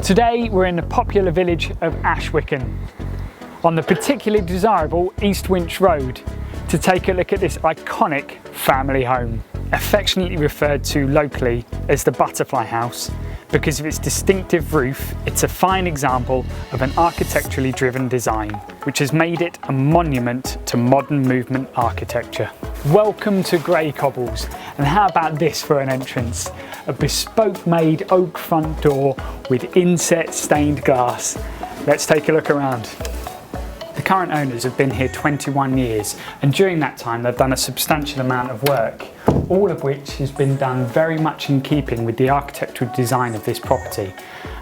Today we're in the popular village of Ashwicken on the particularly desirable East Winch Road to take a look at this iconic family home, affectionately referred to locally as the Butterfly House because of its distinctive roof. It's a fine example of an architecturally driven design which has made it a monument to modern movement architecture. Welcome to Grey Cobbles, and how about this for an entrance? A bespoke made oak front door with inset stained glass. Let's take a look around. The current owners have been here 21 years, and during that time they've done a substantial amount of work, all of which has been done very much in keeping with the architectural design of this property.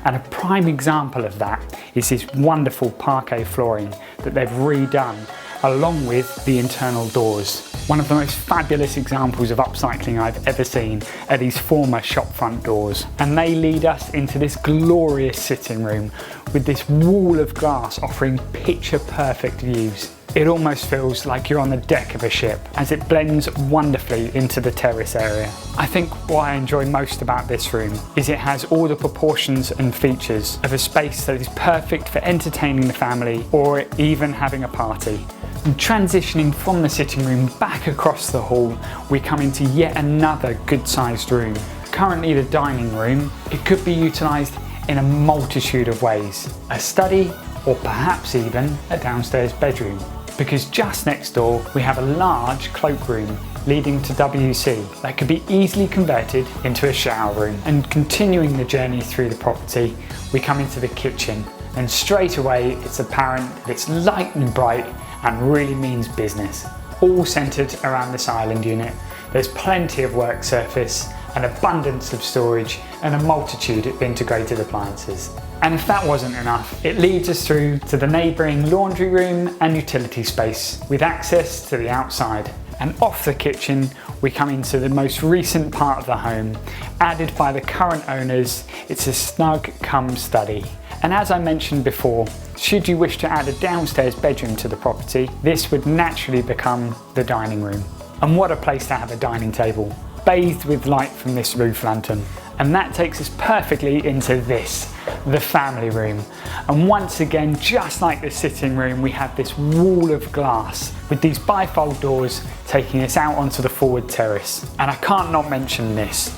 And a prime example of that is this wonderful parquet flooring that they've redone along with the internal doors. One of the most fabulous examples of upcycling I've ever seen are these former shop front doors, and they lead us into this glorious sitting room with this wall of glass offering picture perfect views. It almost feels like you're on the deck of a ship as it blends wonderfully into the terrace area. I think what I enjoy most about this room is it has all the proportions and features of a space that is perfect for entertaining the family or even having a party. And transitioning from the sitting room back across the hall, we come into yet another good sized room. Currently the dining room, it could be utilised in a multitude of ways. A study or perhaps even a downstairs bedroom. Because just next door we have a large cloakroom leading to WC that could be easily converted into a shower room. And continuing the journey through the property, we come into the kitchen, and straight away it's apparent that it's light and bright and really means business. All centred around this island unit. There's plenty of work surface, an abundance of storage and a multitude of integrated appliances. And if that wasn't enough, it leads us through to the neighbouring laundry room and utility space with access to the outside. And off the kitchen, we come into the most recent part of the home, added by the current owners. It's a snug cum study. And as I mentioned before, should you wish to add a downstairs bedroom to the property, this would naturally become the dining room. And what a place to have a dining table, bathed with light from this roof lantern. And that takes us perfectly into this, the family room. And once again, just like the sitting room, we have this wall of glass with these bifold doors taking us out onto the forward terrace. And I can't not mention this.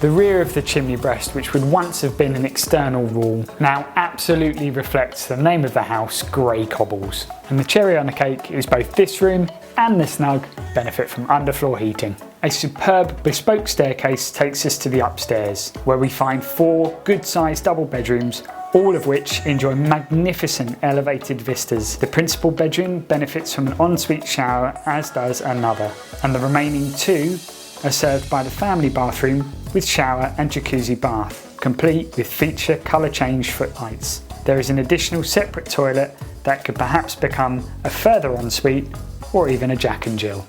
The rear of the chimney breast, which would once have been an external wall, now absolutely reflects the name of the house, Grey Cobbles. And the cherry on the cake is both this room and the snug benefit from underfloor heating. A superb bespoke staircase takes us to the upstairs, where we find 4 good-sized double bedrooms, all of which enjoy magnificent elevated vistas. The principal bedroom benefits from an ensuite shower, as does another, and the remaining 2 are served by the family bathroom with shower and jacuzzi bath, complete with feature colour change footlights. There is an additional separate toilet that could perhaps become a further ensuite or even a Jack and Jill.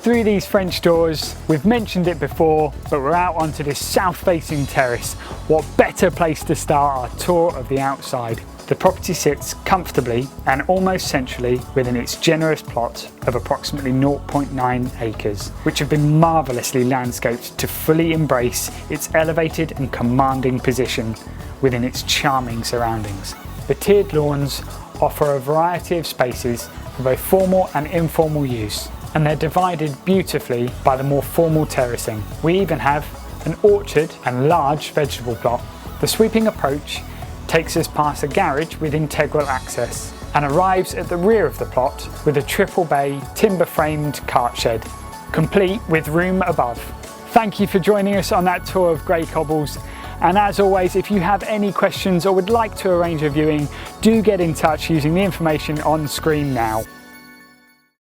Through these French doors, we've mentioned it before, but we're out onto this south-facing terrace. What better place to start our tour of the outside? The property sits comfortably and almost centrally within its generous plot of approximately 0.9 acres, which have been marvellously landscaped to fully embrace its elevated and commanding position within its charming surroundings. The tiered lawns offer a variety of spaces for both formal and informal use, and they're divided beautifully by the more formal terracing. We even have an orchard and large vegetable plot. The sweeping approach takes us past a garage with integral access and arrives at the rear of the plot with a triple bay timber framed cart shed, complete with room above. Thank you for joining us on that tour of Grey Cobbles, and as always, if you have any questions or would like to arrange a viewing, do get in touch using the information on screen now.